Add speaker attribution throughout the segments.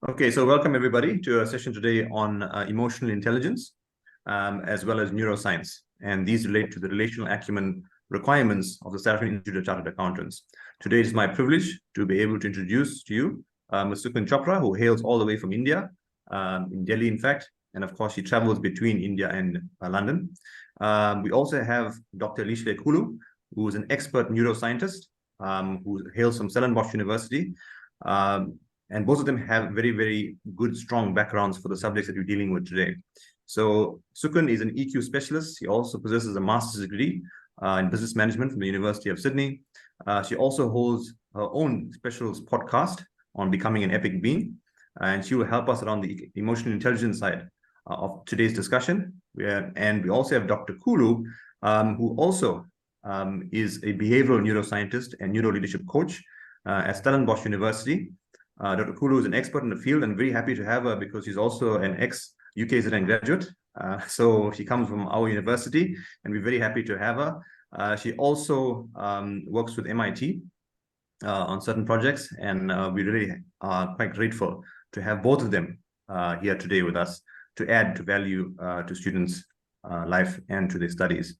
Speaker 1: Okay, so welcome everybody to a session today on emotional intelligence, as well as neuroscience. And these relate to the relational acumen requirements of the South African Institute of Chartered Accountants. Today it is my privilege to be able to introduce to you Ms Sukun Chopra, who hails all the way from India, in Delhi, in fact. And of course, she travels between India and London. We also have Dr Lihle Qulu, who is an expert neuroscientist, who hails from Stellenbosch University. And both of them have very, very good, strong backgrounds for the subjects that we're dealing with today. So Sukun is an EQ specialist. She also possesses a master's degree in business management from the University of Sydney. She also holds her own special podcast on becoming an epic being. And she will help us around the emotional intelligence side of today's discussion. And we also have Dr. Qulu, who also is a behavioral neuroscientist and neuro leadership coach at Stellenbosch University. Dr. Qulu is an expert in the field, and very happy to have her because she's also an ex-UKZN graduate. So she comes from our university, and we're very happy to have her. She also works with MIT on certain projects, and we really are quite grateful to have both of them here today with us to add to value to students' life and to their studies.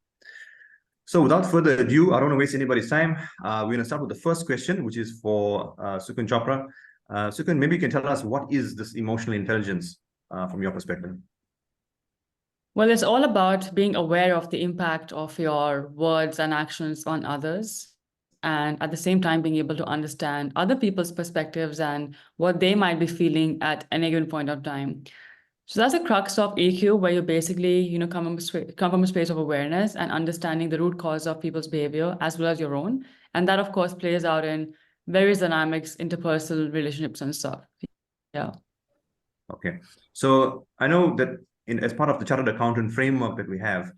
Speaker 1: So without further ado, I don't want to waste anybody's time. We're going to start with the first question, which is for Sukun Chopra. Sukun, maybe you can tell us what is this emotional intelligence from your perspective?
Speaker 2: Well, it's all about being aware of the impact of your words and actions on others, and at the same time being able to understand other people's perspectives and what they might be feeling at any given point of time. So that's a crux of EQ, where you basically, come from a space of awareness and understanding the root cause of people's behavior as well as your own. And that, of course, plays out in various dynamics, interpersonal relationships and stuff. Yeah.
Speaker 1: Okay. So I know that as part of the Chartered Accountant framework that we have,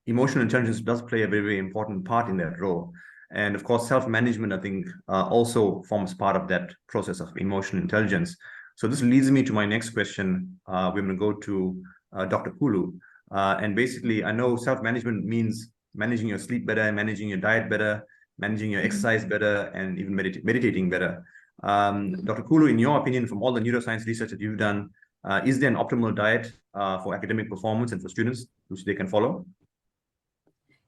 Speaker 1: emotional intelligence does play a very, very important part in that role. And of course, self-management, I think, also forms part of that process of emotional intelligence. So this leads me to my next question. We're going to go to Dr. Qulu. And basically, I know self-management means managing your sleep better, managing your diet better, managing your exercise better, and even meditating better. Dr. Qulu, in your opinion, from all the neuroscience research that you've done, is there an optimal diet for academic performance and for students which they can follow?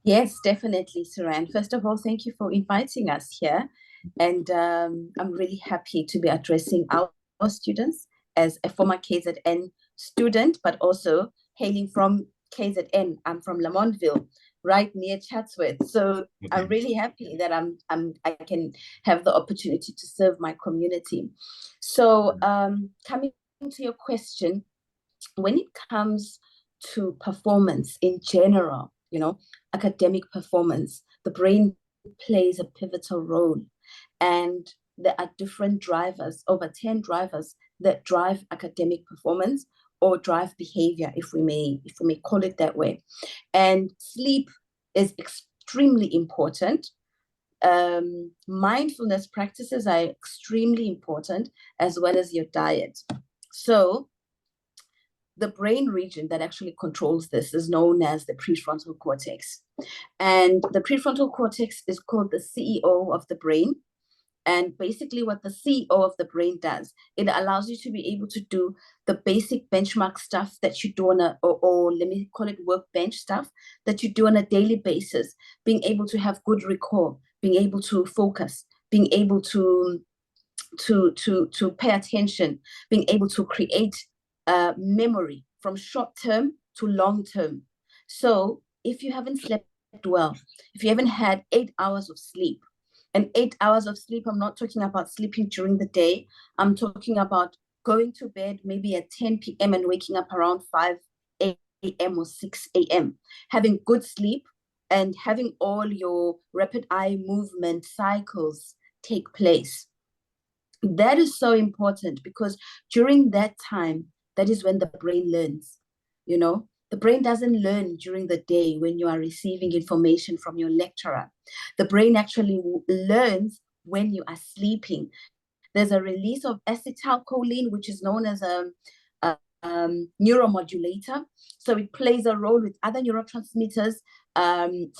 Speaker 3: Yes, definitely, Suran. First of all, thank you for inviting us here. And I'm really happy to be addressing our students as a former KZN student, but also hailing from KZN. I'm from Lamontville, right near Chatsworth. So I'm really happy that I can have the opportunity to serve my community. So coming to your question, when it comes to performance in general, academic performance, the brain plays a pivotal role. And there are different drivers, over 10 drivers that drive academic performance or drive behavior, if we may call it that way. And sleep is extremely important. Mindfulness practices are extremely important, as well as your diet. So the brain region that actually controls this is known as the prefrontal cortex. And the prefrontal cortex is called the CEO of the brain. And basically what the CEO of the brain does, it allows you to be able to do the basic benchmark stuff that you do on or let me call it workbench stuff that you do on a daily basis, being able to have good recall, being able to focus, being able to pay attention, being able to create memory from short term to long term. So if you haven't slept well, if you haven't had 8 hours of sleep, and 8 hours of sleep, I'm not talking about sleeping during the day. I'm talking about going to bed maybe at 10 p.m. and waking up around 5 a.m. or 6 a.m. Having good sleep and having all your rapid eye movement cycles take place. That is so important because during that time, that is when the brain learns, The brain doesn't learn during the day when you are receiving information from your lecturer. The brain actually learns when you are sleeping. There's a release of acetylcholine, which is known as a neuromodulator. So it plays a role with other neurotransmitters,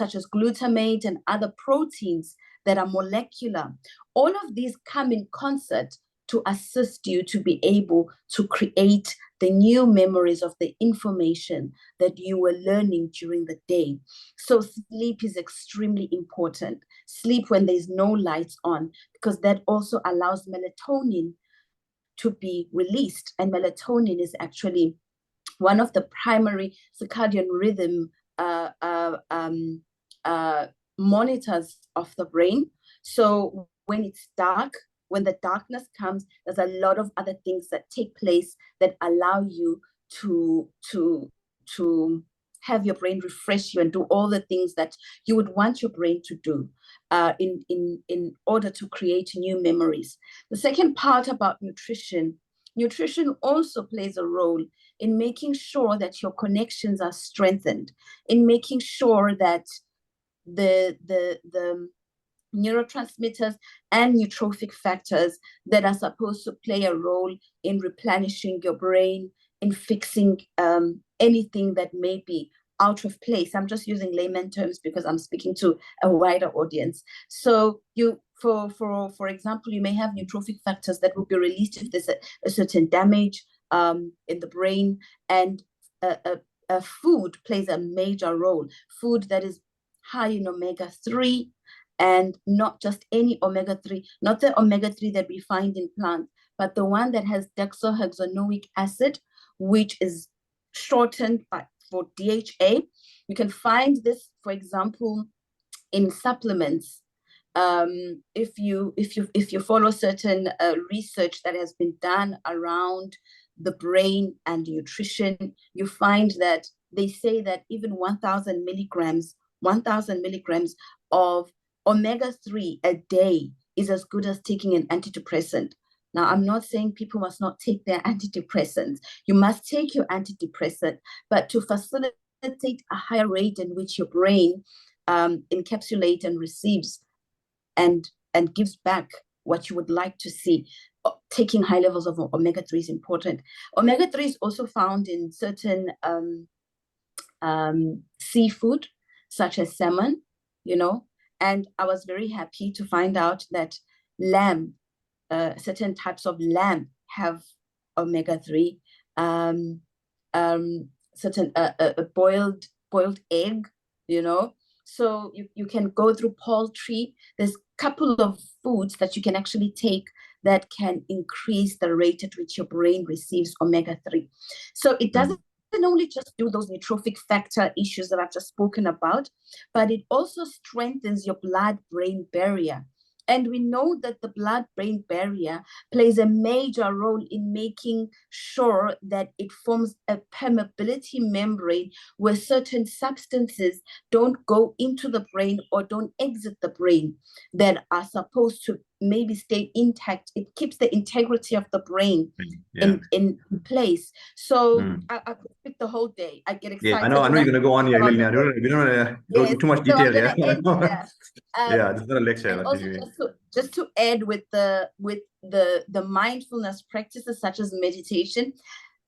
Speaker 3: such as glutamate and other proteins that are molecular. All of these come in concert to assist you to be able to create the new memories of the information that you were learning during the day. So sleep is extremely important. Sleep when there's no lights on, because that also allows melatonin to be released. And melatonin is actually one of the primary circadian rhythm monitors of the brain. So when it's dark, when the darkness comes, there's a lot of other things that take place that allow you to have your brain refresh you and do all the things that you would want your brain to do in order to create new memories. The second part about nutrition also plays a role in making sure that your connections are strengthened, in making sure that the neurotransmitters and neurotrophic factors that are supposed to play a role in replenishing your brain, in fixing anything that may be out of place. I'm just using layman terms because I'm speaking to a wider audience. So for example, you may have neurotrophic factors that will be released if there's a certain damage in the brain, and food plays a major role. Food that is high in omega-3, and not just any omega-3, not the omega-3 that we find in plants, but the one that has deoxyhexanoic acid, which is shortened for DHA. You can find this, for example, in supplements. If you follow certain research that has been done around the brain and nutrition, you find that they say that even 1,000 milligrams of omega-3 a day is as good as taking an antidepressant. Now, I'm not saying people must not take their antidepressants. You must take your antidepressant, but to facilitate a higher rate in which your brain encapsulates and receives and gives back what you would like to see, taking high levels of omega-3 is important. Omega-3 is also found in certain seafood, such as salmon, and I was very happy to find out that lamb, certain types of lamb have omega-3, certain boiled egg, so you can go through poultry. There's a couple of foods that you can actually take that can increase the rate at which your brain receives omega-3. So it doesn't only just do those neurotrophic factor issues that I've just spoken about, but it also strengthens your blood-brain barrier. And we know that the blood-brain barrier plays a major role in making sure that it forms a permeability membrane where certain substances don't go into the brain or don't exit the brain that are supposed to maybe stay intact. It keeps the integrity of the brain in place. So I could speak the whole day. I get excited.
Speaker 1: Yeah, I know you're going to go on here. We don't want to go into too much detail.
Speaker 3: So
Speaker 1: Yeah, this is not a lecture.
Speaker 3: And also just to add with the mindfulness practices such as meditation.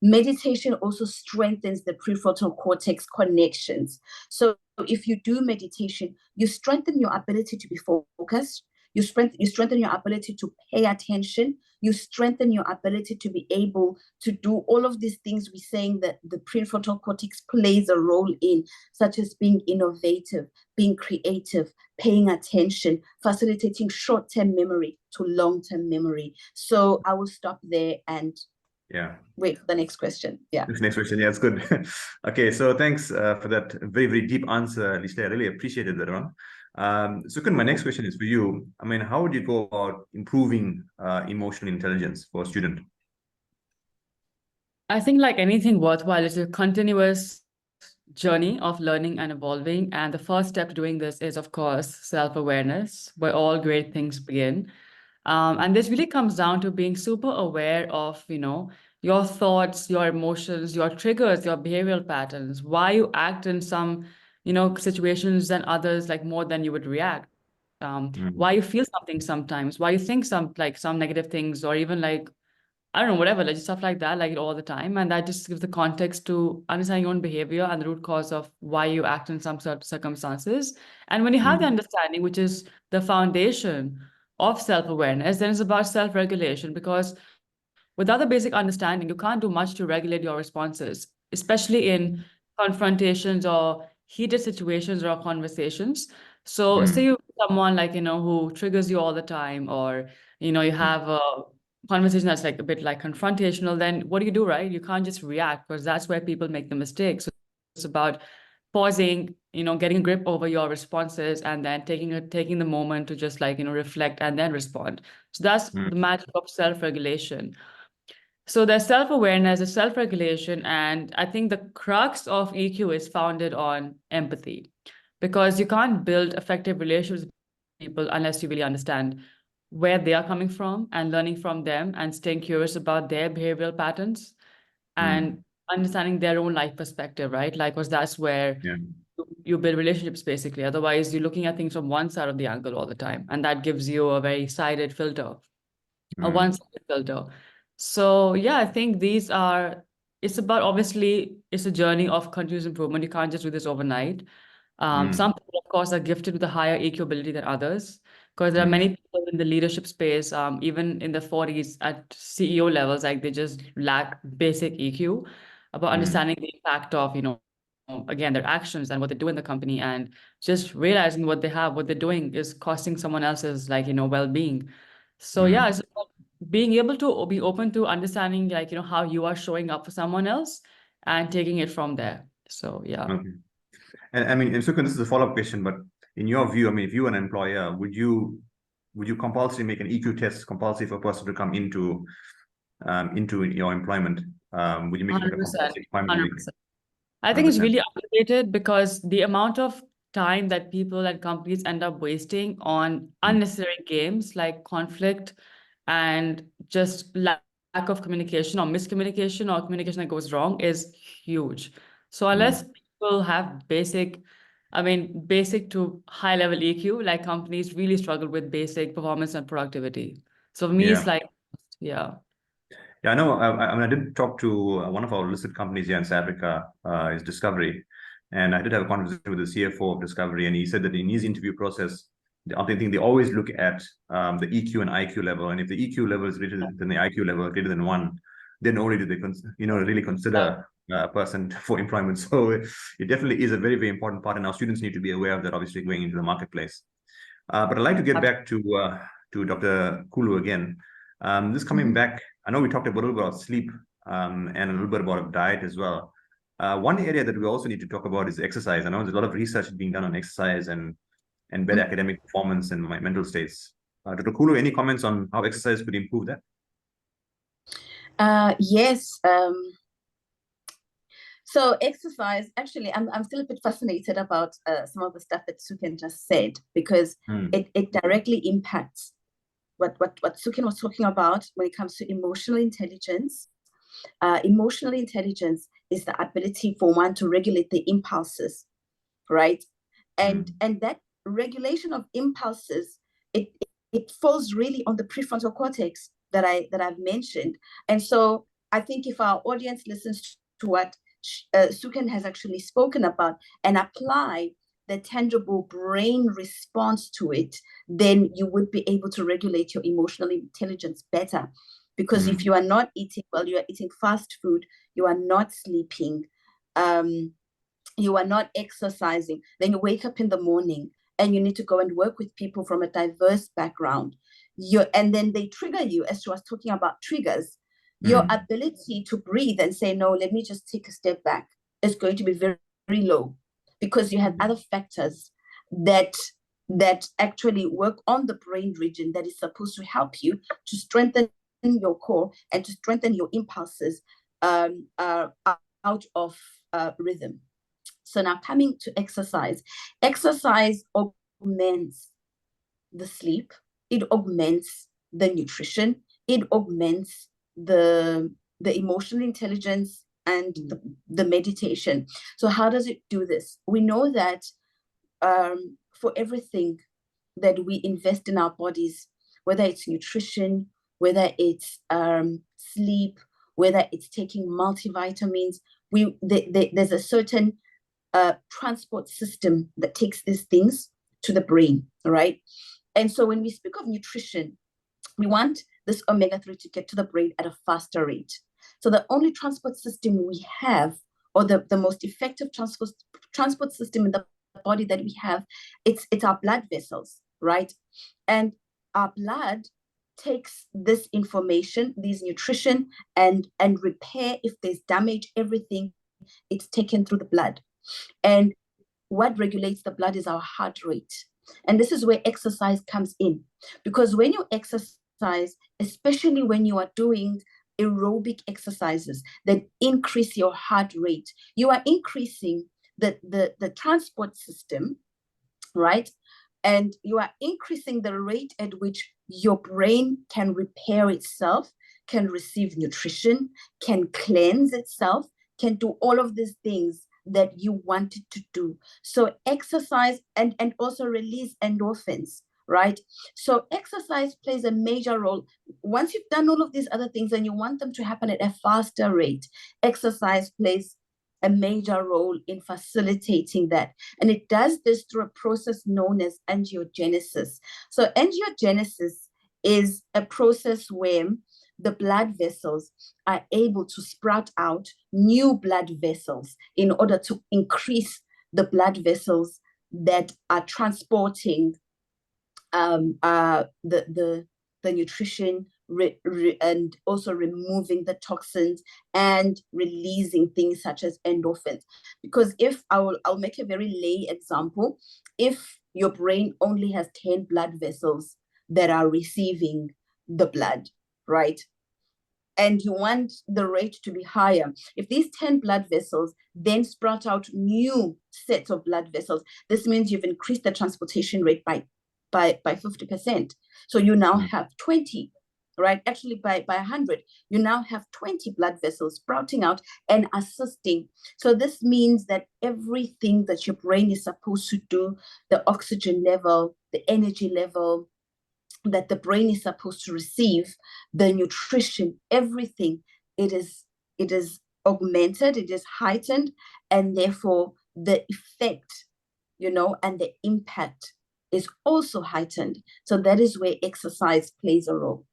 Speaker 3: Meditation also strengthens the prefrontal cortex connections. So if you do meditation, you strengthen your ability to be focused. You strengthen your ability to pay attention. You strengthen your ability to be able to do all of these things we're saying that the prefrontal cortex plays a role in, such as being innovative, being creative, paying attention, facilitating short-term memory to long-term memory. So I will stop there and wait for the next question.
Speaker 1: Next question. Yeah, it's good. Okay, so thanks for that very, very deep answer, Lihle. I really appreciated that one. Sukun, my next question is for you. I mean, how would you go about improving emotional intelligence for a student?
Speaker 2: I think like anything worthwhile, it's a continuous journey of learning and evolving. And the first step to doing this is, of course, self-awareness, where all great things begin. And this really comes down to being super aware of, your thoughts, your emotions, your triggers, your behavioral patterns, why you act in some situations than others, like more than you would react. Why you feel something sometimes, why you think some negative things, or even I don't know, whatever, like stuff like that, like all the time. And that just gives the context to understanding your own behavior and the root cause of why you act in some sort of circumstances. And when you have the understanding, which is the foundation of self-awareness, then it's about self-regulation, because without the basic understanding, you can't do much to regulate your responses, especially in confrontations or heated situations or conversations. So say you someone like, who triggers you all the time, or, you have a conversation that's like a bit like confrontational, then what do you do, right? You can't just react, because that's where people make the mistakes. So it's about pausing, getting a grip over your responses, and then taking the moment to just like, reflect and then respond. So that's the magic of self-regulation. So there's self-awareness, there's self-regulation, and I think the crux of EQ is founded on empathy, because you can't build effective relationships with people unless you really understand where they are coming from and learning from them and staying curious about their behavioral patterns and understanding their own life perspective, right? Like, because that's where you build relationships basically. Otherwise, you're looking at things from one side of the angle all the time, and that gives you a very sided filter, a one-sided filter. So yeah, I think it's about, obviously, it's a journey of continuous improvement. You can't just do this overnight. Some people, of course, are gifted with a higher EQ ability than others, because there are many people in the leadership space, even in the 40s at CEO levels, like they just lack basic EQ about understanding the impact of, again, their actions and what they do in the company, and just realizing what they're doing is costing someone else's, like, well-being. So yeah, it's about being able to be open to understanding, like, how you are showing up for someone else and taking it from there. So yeah.
Speaker 1: Okay. And I mean, Sukun, this is a follow-up question, but in your view, I mean, if you were an employer, would you compulsory make an EQ test compulsory for a person to come into your employment? Would you make it like a
Speaker 2: 100%,
Speaker 1: compulsory requirement?
Speaker 2: 100%. I think it's really underrated, because the amount of time that people and companies end up wasting on unnecessary games like conflict and just lack of communication or miscommunication or communication that goes wrong is huge. So unless people have basic to high level EQ, like, companies really struggle with basic performance and productivity. So for me, it's like, yeah.
Speaker 1: Yeah, I know. I mean, I did talk to one of our listed companies here in South Africa, is Discovery. And I did have a conversation with the CFO of Discovery, and he said that in his interview process, I think they always look at the EQ and IQ level. And if the EQ level is greater than the IQ level, greater than 1, then only do they really consider a person for employment. So it definitely is a very, very important part, and our students need to be aware of that, obviously, going into the marketplace. But I'd like to get back to Dr. Qulu again. Just coming back, I know we talked a little bit about sleep and a little bit about diet as well. One area that we also need to talk about is exercise. I know there's a lot of research being done on exercise and better academic performance and mental states. Dr. Qulu, any comments on how exercise could improve that?
Speaker 3: Yes. So exercise, actually, I'm still a bit fascinated about some of the stuff that Sukun just said, because it directly impacts what Sukun was talking about when it comes to emotional intelligence. Emotional intelligence is the ability for one to regulate the impulses, right? And that regulation of impulses, it falls really on the prefrontal cortex that I've mentioned. And so I think if our audience listens to what Sukun has actually spoken about and apply the tangible brain response to it, then you would be able to regulate your emotional intelligence better. Because if you are not eating well, you are eating fast food, you are not sleeping, you are not exercising, then you wake up in the morning and you need to go and work with people from a diverse background. And then they trigger you, as she was talking about triggers. Your ability to breathe and say, no, let me just take a step back, is going to be very, very low, because you have other factors that actually work on the brain region that is supposed to help you to strengthen your core and to strengthen your impulses out of rhythm. So now coming to exercise augments the sleep, it augments the nutrition, it augments the emotional intelligence and the meditation. So how does it do this? We know that for everything that we invest in our bodies, whether it's nutrition, whether it's sleep, whether it's taking multivitamins, there's a certain transport system that takes these things to the brain, right? And so when we speak of nutrition, we want this omega-3 to get to the brain at a faster rate. So the only transport system we have, or the most effective transport system in the body that we have, it's our blood vessels, right? And our blood takes this information, these nutrition, and repair. If there's damage, everything, it's taken through the blood. And what regulates the blood is our heart rate. And this is where exercise comes in. Because when you exercise, especially when you are doing aerobic exercises that increase your heart rate, you are increasing the transport system, right? And you are increasing the rate at which your brain can repair itself, can receive nutrition, can cleanse itself, can do all of these things that you wanted to do. So exercise and also release endorphins, right? So exercise plays a major role. Once you've done all of these other things and you want them to happen at a faster rate, exercise plays a major role in facilitating that. And it does this through a process known as angiogenesis. So angiogenesis is a process where the blood vessels are able to sprout out new blood vessels in order to increase the blood vessels that are transporting the nutrition and also removing the toxins and releasing things such as endorphins. Because if I'll make a very lay example, if your brain only has 10 blood vessels that are receiving the blood, right? And you want the rate to be higher. If these 10 blood vessels then sprout out new sets of blood vessels, this means you've increased the transportation rate by 50%. So you now have 20, right? Actually, by 100, you now have 20 blood vessels sprouting out and assisting. So this means that everything that your brain is supposed to do, the oxygen level, the energy level, that the brain is supposed to receive, the nutrition, everything, it is augmented, it is heightened, and therefore the effect, and the impact is also heightened. So that is where exercise plays a role.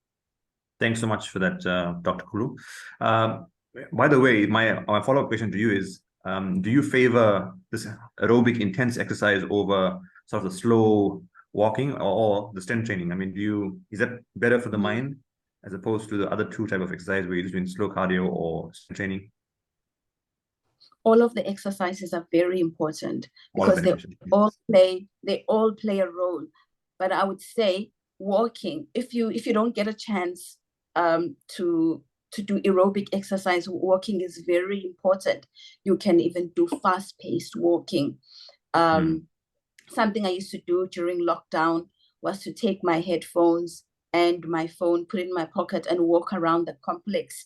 Speaker 1: Thanks so much for that, Dr. Qulu. By the way, my follow-up question to you is, do you favor this aerobic intense exercise over sort of the slow walking or the strength training? I mean, is that better for the mind as opposed to the other two type of exercise where you're doing slow cardio or strength training?
Speaker 3: All of the exercises are very important because they all play a role. But I would say walking, if you don't get a chance to do aerobic exercise, walking is very important. You can even do fast-paced walking. Something I used to do during lockdown was to take my headphones and my phone, put it in my pocket, and walk around the complex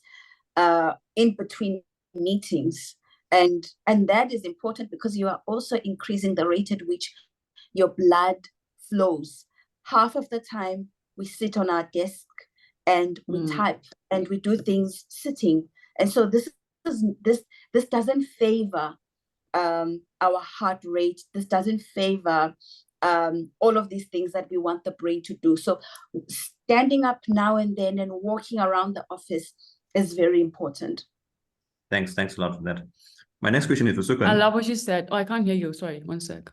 Speaker 3: in between meetings. And that is important because you are also increasing the rate at which your blood flows. Half of the time we sit on our desk and we type and we do things sitting. And so this doesn't favor our heart rate. This doesn't favor all of these things that we want the brain to do. So standing up now and then and walking around the office is very important.
Speaker 1: Thanks a lot for that. My next question is for Sukun.
Speaker 2: I love what you said. Oh, I can't hear you. Sorry, one sec.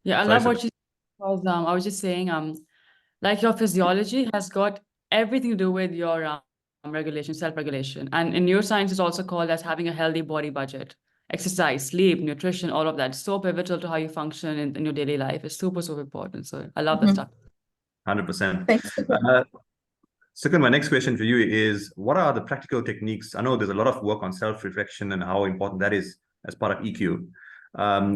Speaker 2: Yeah, I love what you said. Because, I was just saying, like your physiology has got everything to do with your regulation, self-regulation. And in neuroscience, it's also called as having a healthy body budget. Exercise, sleep, nutrition, all of that. So pivotal to how you function in your daily life. It's super, super important. So I love that stuff.
Speaker 1: 100%.
Speaker 3: Thanks.
Speaker 1: Sukun, my next question for you is, what are the practical techniques? I know there's a lot of work on self-reflection and how important that is as part of EQ.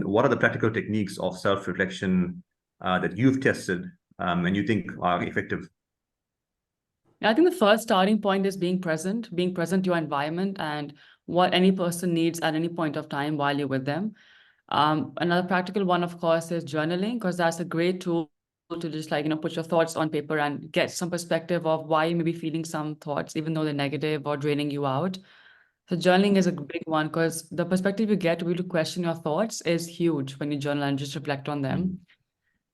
Speaker 1: What are the practical techniques of self-reflection that you've tested and you think are effective?
Speaker 2: I think the first starting point is being present to your environment and what any person needs at any point of time while you're with them. Another practical one, of course, is journaling, because that's a great tool to just put your thoughts on paper and get some perspective of why you may be feeling some thoughts, even though they're negative or draining you out. So journaling is a big one, because the perspective you get to be able to question your thoughts is huge when you journal and just reflect on them.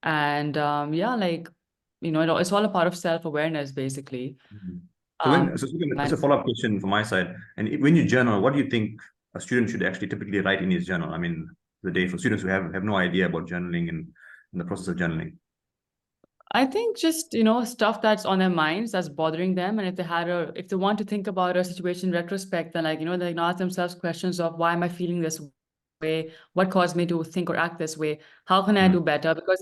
Speaker 2: And yeah, like, it's all a part of self-awareness, basically.
Speaker 1: So as a
Speaker 2: And
Speaker 1: follow-up question from my side, and when you journal, what do you think a student should actually typically write in his journal? I mean, the day for students who have no idea about journaling and the process of journaling.
Speaker 2: I think just, stuff that's on their minds, that's bothering them. And if they want to think about a situation in retrospect, then they can ask themselves questions of, why am I feeling this way? What caused me to think or act this way? How can I do better? Because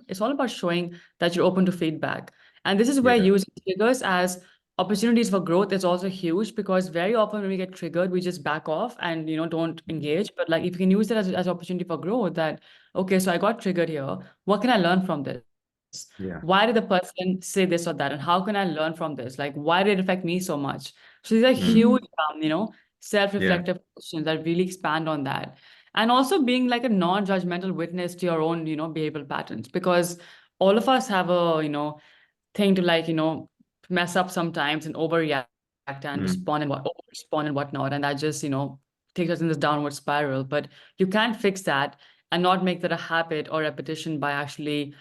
Speaker 2: it's all about showing that you're open to feedback. And this is where using triggers as opportunities for growth is also huge, because very often when we get triggered, we just back off and, don't engage. But like, if you can use it as opportunity for growth, that, okay, so I got triggered here. What can I learn from this? Why did the person say this or that? And how can I learn from this? Like, why did it affect me so much? So these are huge, self-reflective questions that really expand on that. And also being like a non-judgmental witness to your own, behavioral patterns, because all of us have a, thing to mess up sometimes and overreact and respond and whatnot. And that just, takes us in this downward spiral. But you can't fix that and not make that a habit or repetition by actually,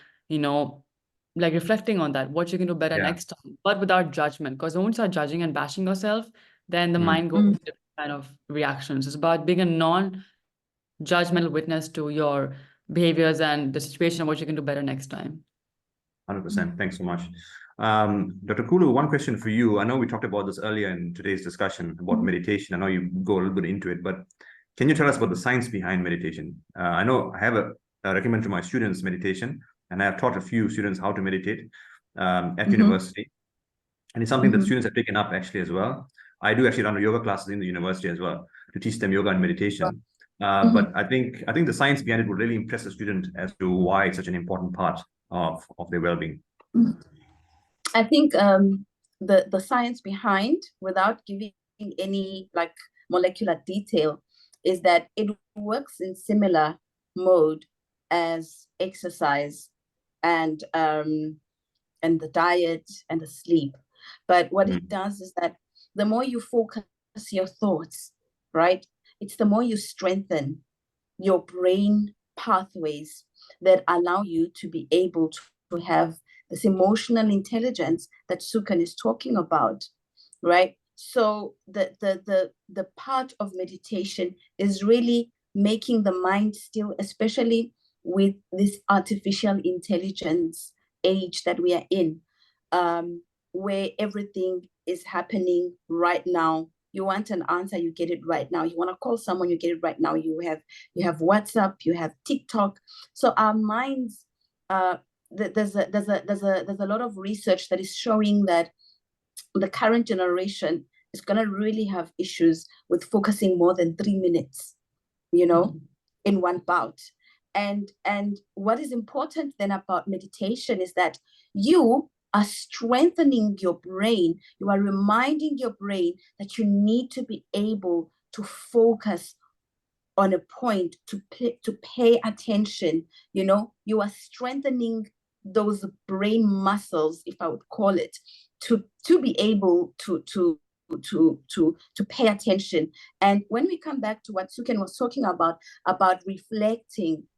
Speaker 2: like reflecting on that, what you can do better next time, but without judgment. Because once you start judging and bashing yourself, then the mind goes into different kind of reactions. It's about being a non-judgmental witness to your behaviors and the situation of what you can do better next time.
Speaker 1: 100%. Thanks so much. Dr. Qulu, one question for you. I know we talked about this earlier in today's discussion about meditation. I know you go a little bit into it, but can you tell us about the science behind meditation? I know I recommend to my students meditation, and I have taught a few students how to meditate at university. And it's something that students have taken up actually as well. I do actually run yoga classes in the university as well to teach them yoga and meditation. But I think the science behind it would really impress the student as to why it's such an important part of their well-being.
Speaker 3: I think the science behind, without giving any like molecular detail, is that it works in similar mode as exercise and the diet and the sleep. But what it does is that the more you focus your thoughts, right, it's the more you strengthen your brain pathways that allow you to be able to have this emotional intelligence that Sukun is talking about, right? So the part of meditation is really making the mind still, especially with this artificial intelligence age that we are in, where everything is happening right now. You want an answer, you get it right now. You want to call someone, you get it right now. You have WhatsApp, you have TikTok. So our minds, there's a lot of research that is showing that the current generation is going to really have issues with focusing more than 3 minutes, in one bout. And what is important then about meditation is that you are strengthening your brain. You are reminding your brain that you need to be able to focus on a point, to pay attention. You are strengthening those brain muscles, if I would call it, to be able to pay attention. And when we come back to what Sukun was talking about reflecting,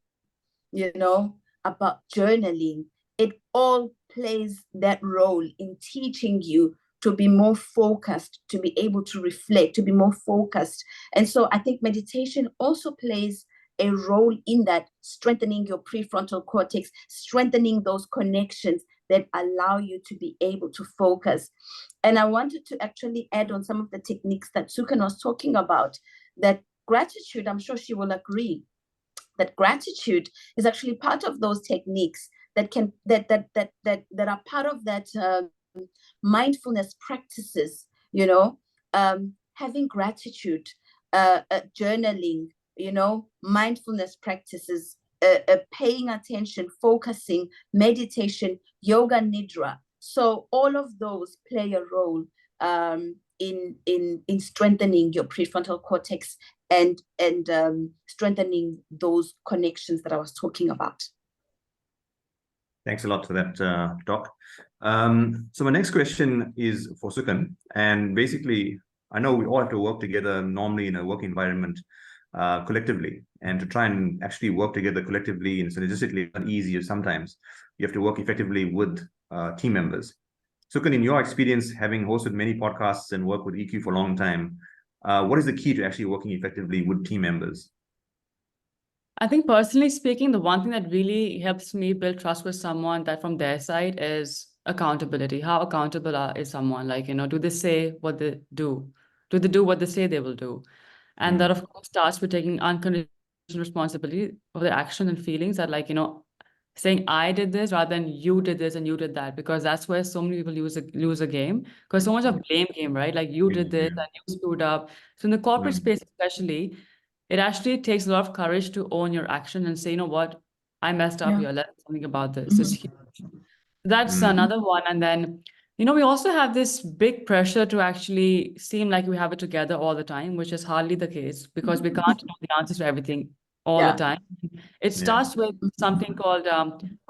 Speaker 3: about journaling, it all plays that role in teaching you to be more focused, to be able to reflect, to be more focused. And so I think meditation also plays a role in that, strengthening your prefrontal cortex, strengthening those connections that allow you to be able to focus. And I wanted to actually add on some of the techniques that Sukun was talking about, that gratitude, I'm sure she will agree, that gratitude is actually part of those techniques that are part of that mindfulness practices, having gratitude, journaling, mindfulness practices, paying attention, focusing, meditation, yoga nidra. So all of those play a role in strengthening your prefrontal cortex and strengthening those connections that I was talking about.
Speaker 1: Thanks a lot for that, Doc. So my next question is for Sukun, and basically, I know we all have to work together normally in a work environment. collectively, and to try and actually work together collectively and synergistically, not easier sometimes. You have to work effectively with team members. Sukun, in your experience, having hosted many podcasts and worked with EQ for a long time, what is the key to actually working effectively with team members?
Speaker 2: I think personally speaking, the one thing that really helps me build trust with someone that from their side is accountability. How accountable is someone? Like, do they say what they do? Do they do what they say they will do? And that, of course, starts with taking unconditional responsibility of their actions and feelings that, like, saying I did this rather than you did this and you did that, because that's where so many people lose a game, because so much of blame game, right? Like you did this and you screwed up. So in the corporate space especially, it actually takes a lot of courage to own your action and say, you know what, I messed up here. Let's do something about this. It's huge. That's another one. And then, we also have this big pressure to actually seem like we have it together all the time, which is hardly the case, because we can't know the answers to everything all the time. It starts with something called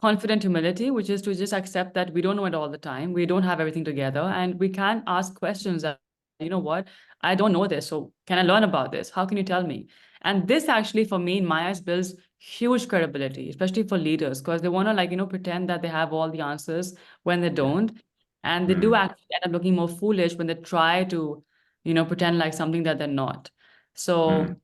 Speaker 2: confident humility, which is to just accept that we don't know it all the time. We don't have everything together, and we can ask questions that, you know what, I don't know this. So can I learn about this? How can you tell me? And this actually, for me, in my eyes, builds huge credibility, especially for leaders, because they want to pretend that they have all the answers when they don't. And they do actually end up looking more foolish when they try to, pretend like something that they're not. So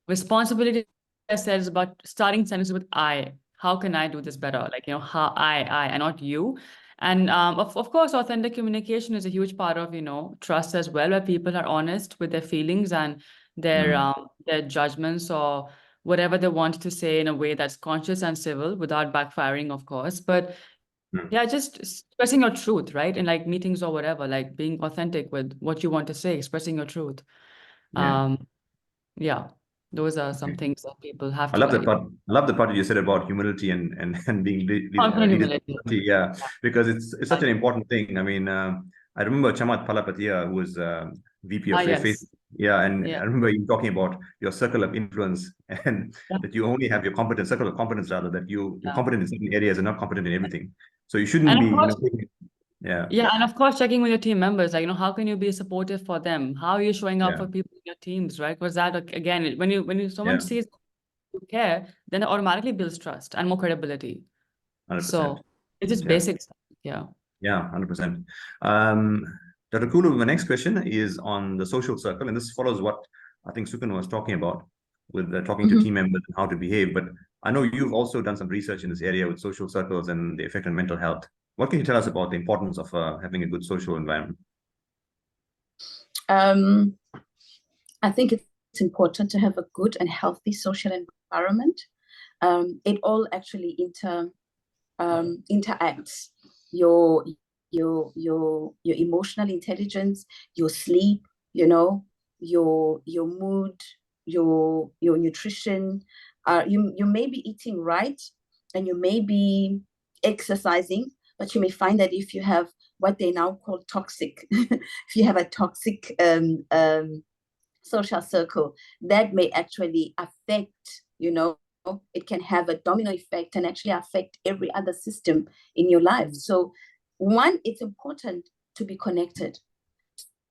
Speaker 2: responsibility, I said, is about starting sentences with I. How can I do this better? Like, how I, and not you. And of course, authentic communication is a huge part of, trust as well, where people are honest with their feelings and their judgments or whatever they want to say in a way that's conscious and civil without backfiring, of course. But yeah, just expressing your truth, right? In like meetings or whatever, like being authentic with what you want to say, expressing your truth. Yeah, those are some things that people have
Speaker 1: I
Speaker 2: to
Speaker 1: love that part. I love the part that you said about humility and being
Speaker 2: confident
Speaker 1: leaders.
Speaker 2: humility.
Speaker 1: Yeah, because it's such an important thing. I mean, I remember Chamat Palapatia, who was VP of Faith.
Speaker 2: Yes.
Speaker 1: Yeah, and
Speaker 2: Yeah.
Speaker 1: I remember you talking about your circle of influence and that you only have your competence, circle of competence rather, that you're competent in certain areas and not competent in everything. So you shouldn't
Speaker 2: And
Speaker 1: be,
Speaker 2: of course,
Speaker 1: yeah,
Speaker 2: and of course, checking with your team members, like, how can you be supportive for them? How are you showing up for people in your teams, right? Because that, again, when someone sees you care, then it automatically builds trust and more credibility.
Speaker 1: 100%.
Speaker 2: So it's just basic stuff. Yeah.
Speaker 1: Yeah, 100%. Dr. Qulu, the next question is on the social circle, and this follows what I think Sukun was talking about with talking to team members and how to behave. But I know you've also done some research in this area with social circles and the effect on mental health. What can you tell us about the importance of having a good social environment?
Speaker 3: I think it's important to have a good and healthy social environment. It all actually interacts. Your emotional intelligence, your sleep, your mood, your nutrition. You may be eating right and you may be exercising, but you may find that if you have what they now call toxic, if you have a toxic social circle, that may actually affect, it can have a domino effect and actually affect every other system in your life. So one, it's important to be connected.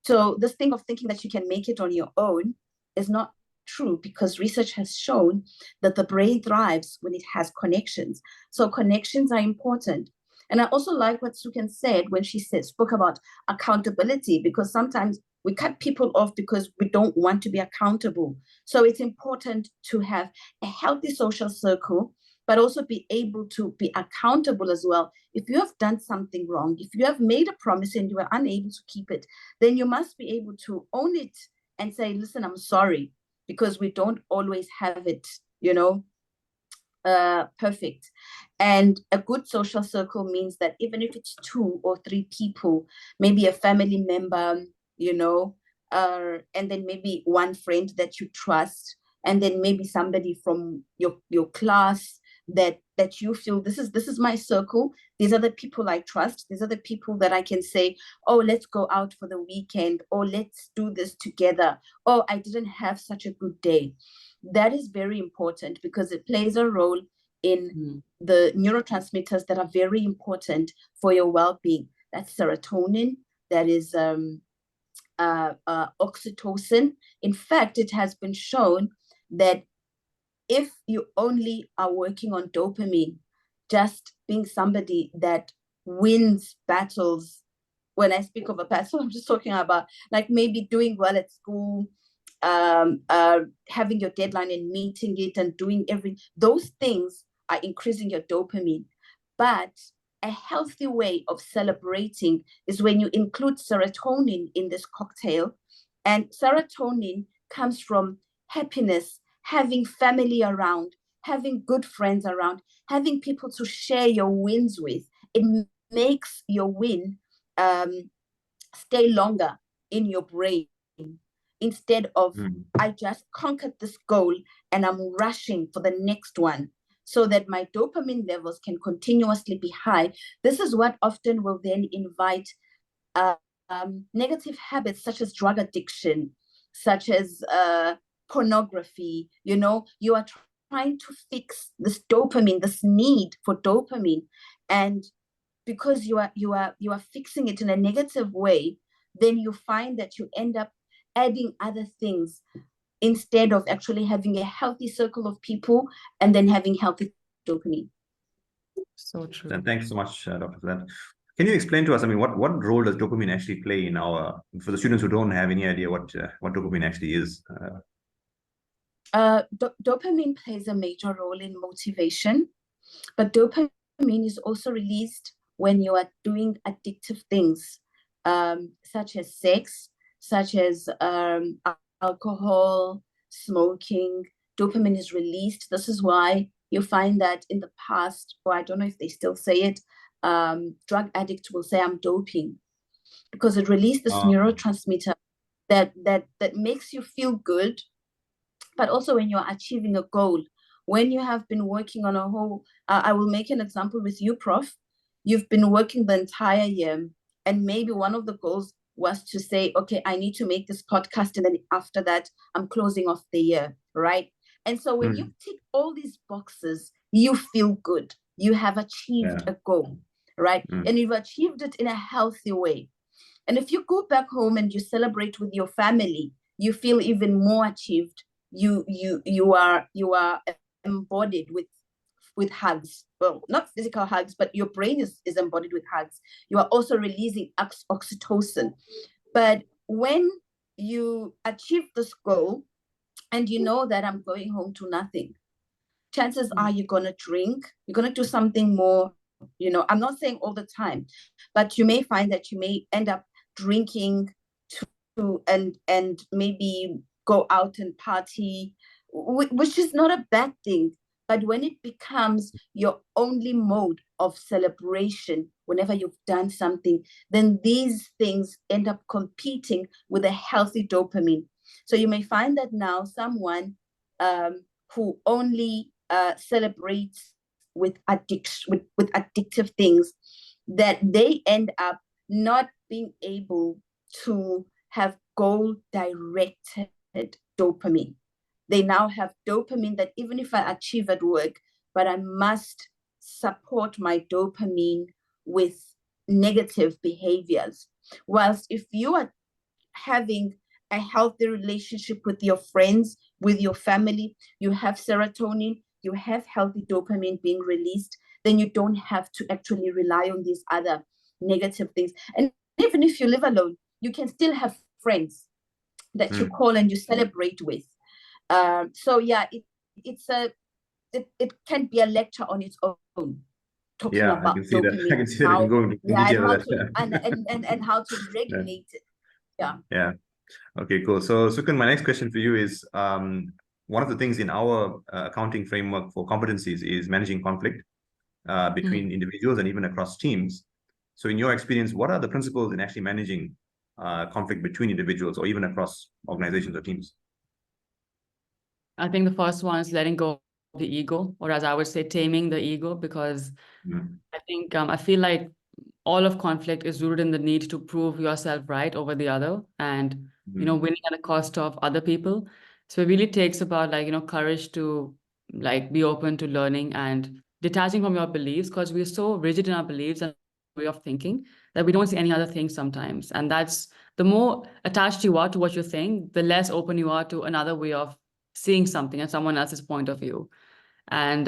Speaker 3: So this thing of thinking that you can make it on your own is not true, because research has shown that the brain thrives when it has connections. So connections are important. And I also like what Sukun said when she spoke about accountability, because sometimes we cut people off because we don't want to be accountable. So it's important to have a healthy social circle, but also be able to be accountable as well. If you have done something wrong, if you have made a promise and you are unable to keep it, then you must be able to own it and say, listen, I'm sorry, because we don't always have it, perfect. And a good social circle means that even if it's 2 or 3 people, maybe a family member, and then maybe one friend that you trust, and then maybe somebody from your class that you feel this is my circle. These are the people I trust. These are the people that I can say, oh, let's go out for the weekend, or let's do this together. Oh, I didn't have such a good day. That is very important, because it plays a role in the neurotransmitters that are very important for your well-being. That's serotonin, that is oxytocin. In fact, it has been shown that if you only are working on dopamine, just being somebody that wins battles. When I speak of a battle, I'm just talking about like maybe doing well at school, having your deadline and meeting it and doing those things are increasing your dopamine. But a healthy way of celebrating is when you include serotonin in this cocktail. And serotonin comes from happiness, having family around, having good friends around, having people to share your wins with. It makes your win stay longer in your brain, instead of I just conquered this goal and I'm rushing for the next one, so that my dopamine levels can continuously be high. This is what often will then invite negative habits such as drug addiction, such as pornography. You are trying to fix this dopamine, this need for dopamine, and because you are fixing it in a negative way, then you find that you end up adding other things instead of actually having a healthy circle of people and then having healthy dopamine.
Speaker 2: So true.
Speaker 1: And thanks so much, Doctor, for that. Can you explain to us, I mean, what role does dopamine actually play in for the students who don't have any idea what dopamine actually is?
Speaker 3: Dopamine plays a major role in motivation, but dopamine is also released when you are doing addictive things, such as sex, such as alcohol, smoking. Dopamine is released. This is why you find that in the past, or I don't know if they still say it, drug addicts will say, I'm doping, because it released this neurotransmitter that makes you feel good. But also when you're achieving a goal, when you have been working on a whole, I will make an example with you, Prof. You've been working the entire year, and maybe one of the goals was to say, okay, I need to make this podcast, and then after that, I'm closing off the year, right? And so when you tick all these boxes, you feel good. You have achieved a goal, right? And you've achieved it in a healthy way. And if you go back home and you celebrate with your family, you feel even more achieved. You are embodied with hugs. Well, not physical hugs, but your brain is embodied with hugs. You are also releasing oxytocin. But when you achieve this goal and you know that I'm going home to nothing, chances are you're going to drink, you're going to do something more. I'm not saying all the time, but you may find that you may end up drinking and maybe go out and party, which is not a bad thing. But when it becomes your only mode of celebration, whenever you've done something, then these things end up competing with a healthy dopamine. So you may find that now someone who only celebrates with addictive things, that they end up not being able to have goal-directed dopamine. They now have dopamine that even if I achieve at work, but I must support my dopamine with negative behaviors. Whilst if you are having a healthy relationship with your friends, with your family, you have serotonin, you have healthy dopamine being released, then you don't have to actually rely on these other negative things. And even if you live alone, you can still have friends that you call and you celebrate with. So yeah, it can be a lecture on its own, talking about
Speaker 1: I can see
Speaker 3: dopamine.
Speaker 1: that. I can see that. I can go into detail with that.
Speaker 3: And how to regulate it.
Speaker 1: Yeah. Okay, cool. So Sukun, my next question for you is, one of the things in our accounting framework for competencies is managing conflict between individuals and even across teams. So in your experience, what are the principles in actually managing conflict between individuals or even across organizations or teams?
Speaker 2: I think the first one is letting go of the ego, or as I would say, taming the ego, because I think I feel like all of conflict is rooted in the need to prove yourself right over the other, and winning at the cost of other people. So it really takes about courage to be open to learning and detaching from your beliefs, because we're so rigid in our beliefs and way of thinking that we don't see any other things sometimes. And that's the more attached you are to what you think, the less open you are to another way of seeing something and someone else's point of view. And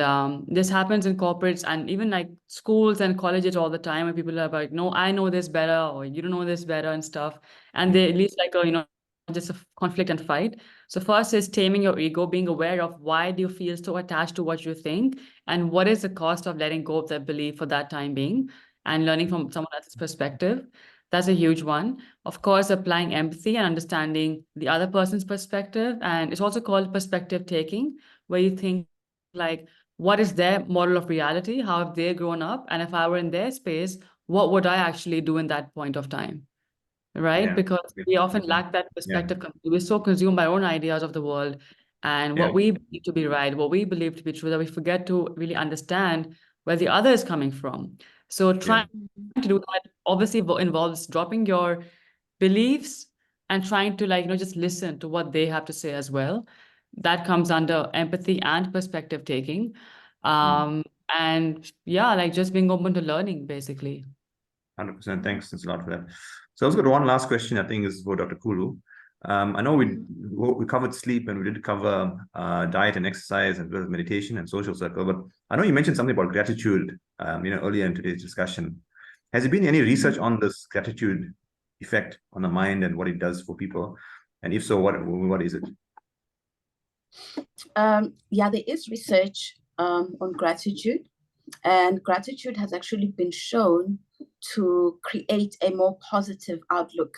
Speaker 2: this happens in corporates and even like schools and colleges all the time, where people are like, no, I know this better, or you don't know this better and stuff. And they lead like a, just a conflict and fight. So first is taming your ego, being aware of why do you feel so attached to what you think, and what is the cost of letting go of that belief for that time being, and learning from someone else's perspective. That's a huge one. Of course, applying empathy and understanding the other person's perspective. And it's also called perspective taking, where you think, like, what is their model of reality? How have they grown up? And if I were in their space, what would I actually do in that point of time? Right?
Speaker 1: Yeah.
Speaker 2: Because we often
Speaker 1: Okay.
Speaker 2: lack that
Speaker 1: Yeah.
Speaker 2: perspective. We're so consumed by our own ideas of the world and
Speaker 1: Yeah.
Speaker 2: what we believe to be right, what we believe to be true, that we forget to really understand where the other is coming from. So trying to do that obviously involves dropping your beliefs and trying to, like, just listen to what they have to say as well. That comes under empathy and perspective taking. And yeah, like just being open to learning, basically.
Speaker 1: 100%. Thanks a lot for that. So I've got one last question, I think, is for Dr. Qulu. I know we covered sleep and we did cover diet and exercise as well as meditation and social circle, but I know you mentioned something about gratitude, earlier in today's discussion. Has there been any research on this gratitude effect on the mind and what it does for people? And if so, what is it?
Speaker 3: Yeah, there is research on gratitude, and gratitude has actually been shown to create a more positive outlook,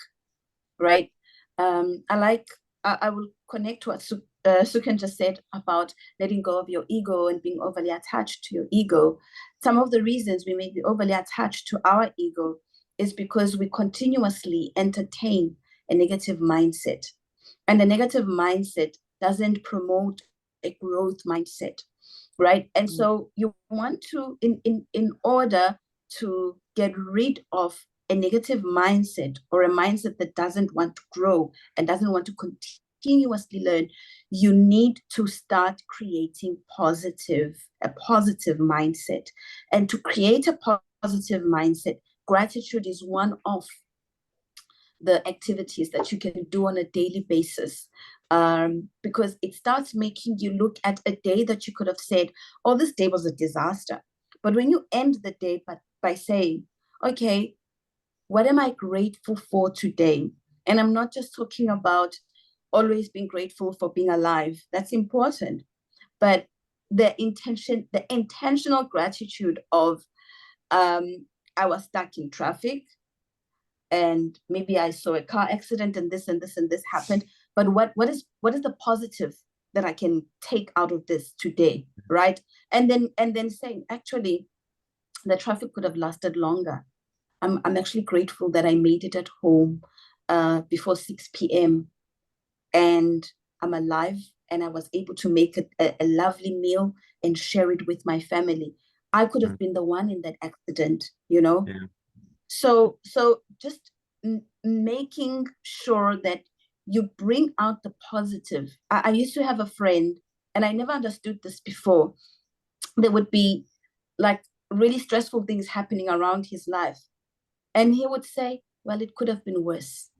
Speaker 3: right? I will connect to what Sukun just said about letting go of your ego and being overly attached to your ego. Some of the reasons we may be overly attached to our ego is because we continuously entertain a negative mindset. And a negative mindset doesn't promote a growth mindset, right? And so you want to, in order to get rid of a negative mindset or a mindset that doesn't want to grow and doesn't want to continuously learn, you need to start creating a positive mindset. And to create a positive mindset, gratitude is one of the activities that you can do on a daily basis, because it starts making you look at a day that you could have said, oh, this day was a disaster. But when you end the day by saying, okay, what am I grateful for today? And I'm not just talking about always being grateful for being alive. That's important. But the intentional gratitude of, I was stuck in traffic, and maybe I saw a car accident and this and this and this happened. But what is the positive that I can take out of this today, right? And then saying, actually, the traffic could have lasted longer. I'm actually grateful that I made it at home before 6 p.m. and I'm alive and I was able to make a lovely meal and share it with my family. I could have been the one in that accident, Yeah. So just making sure that you bring out the positive. I used to have a friend, and I never understood this before. There would be like really stressful things happening around his life. And he would say, well, it could have been worse,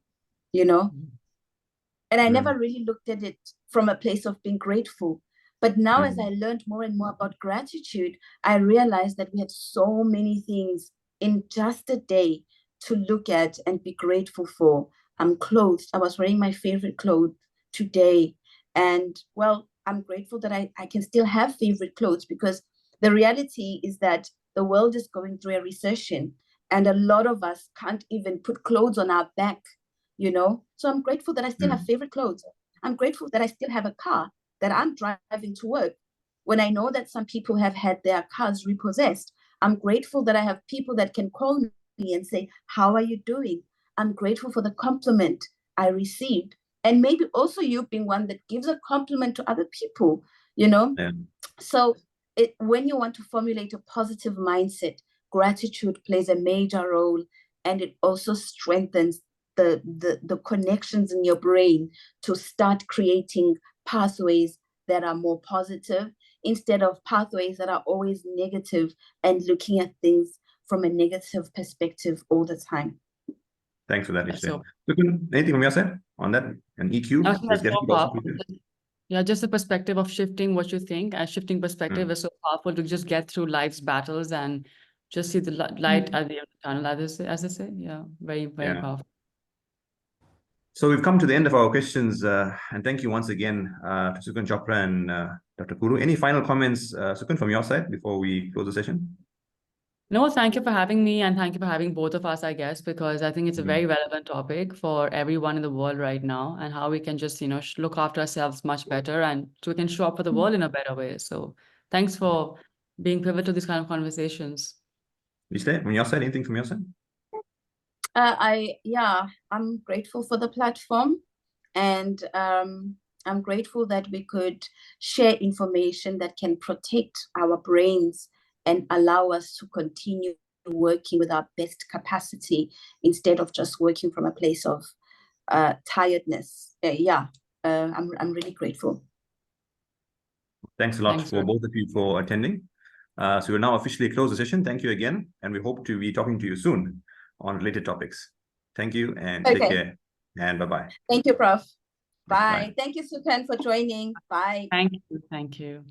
Speaker 3: And I never really looked at it from a place of being grateful. But now, as I learned more and more about gratitude, I realized that we have so many things in just a day to look at and be grateful for. I'm clothed. I was wearing my favorite clothes today. And well, I'm grateful that I can still have favorite clothes, because the reality is that the world is going through a recession and a lot of us can't even put clothes on our back, So I'm grateful that I still have favorite clothes. I'm grateful that I still have a car that I'm driving to work. When I know that some people have had their cars repossessed, I'm grateful that I have people that can call me and say, how are you doing? I'm grateful for the compliment I received. And maybe also you being one that gives a compliment to other people, Yeah. So when you want to formulate a positive mindset, gratitude plays a major role, and it also strengthens the connections in your brain to start creating pathways that are more positive instead of pathways that are always negative and looking at things from a negative perspective all the time.
Speaker 1: Thanks for that, Lihle. Anything from your side on that? And EQ?
Speaker 2: Just getting Yeah, just the perspective of shifting what you think, and shifting perspective is so powerful to just get through life's battles and just see the light at the end of the tunnel, as they say. Yeah, very, very
Speaker 1: Yeah.
Speaker 2: powerful.
Speaker 1: So we've come to the end of our questions, and thank you once again to Sukun Chopra and Dr. Qulu. Any final comments, Sukun, from your side before we close the session?
Speaker 2: No, thank you for having me, and thank you for having both of us, I guess, because I think it's a very relevant topic for everyone in the world right now, and how we can just, look after ourselves much better, and so we can show up for the world in a better way. So thanks for being pivotal to these kind of conversations.
Speaker 1: Lihle, from your side, anything from your side?
Speaker 3: I'm grateful for the platform, and I'm grateful that we could share information that can protect our brains and allow us to continue working with our best capacity instead of just working from a place of tiredness. I'm really grateful.
Speaker 1: Thanks a lot
Speaker 2: Thanks,
Speaker 1: for both of you for attending. So we'll now officially close the session. Thank you again, and we hope to be talking to you soon on related topics. Thank you, and take care, and bye-bye.
Speaker 3: Thank you, Prof. Bye.
Speaker 1: Bye.
Speaker 3: Thank you, Sukun, for joining. Bye.
Speaker 2: Thank you. Thank you.